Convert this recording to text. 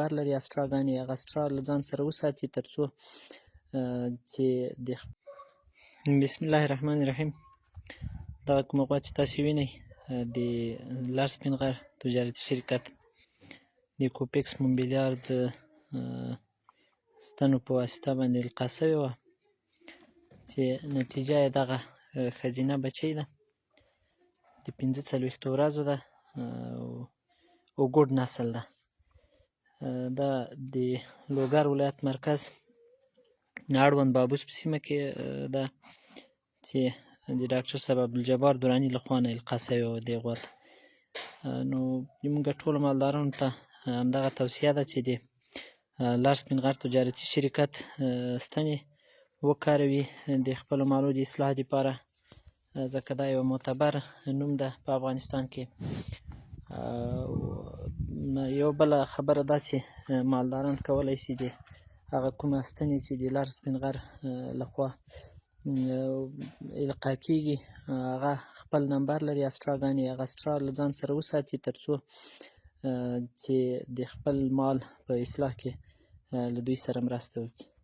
بار لري اسټراګانې هغه اسټرا له ځان سره وساتي تر څو چې د بسم الله الرحمن الرحیم دغه کومه غوا چې تاسې وینئ د لار سپین غر تجارتي شرکت د کوپیکس مومبلیار د ستنو په واسطه باندې القا شوې وه چې نتیجه یې دغه ښځینه بچی ده د 45 ورځو ده او ګوډ نسل ده دا د لوګر ولایت مرکز اړوند بابوس په سیمه کې ده چې د ډاکټر صاحب عبدالجبار دراني له خوا نه القا شوې وه دې غوا ته نو زموږ ټولو مالدارانو ته همدغه توصیه ده چې د لار سپین غر تجارتي شرکت ستنې وکاروي د خپلو مالو د اصلاح لپاره ځکه دا یو معتبر نوم ده په افغانستان کې یو بله خبره دا چې مالداران کولی شي د هغه کومه ستنې چې د لار سپین غر لخوا القا کېږي هغه خپل نمبر لري اسټراګانې هغه اسټرا له ځان سره وساتي تر څو چې د خپل مال په اصلاح کې له دوی سره مرسته وکړي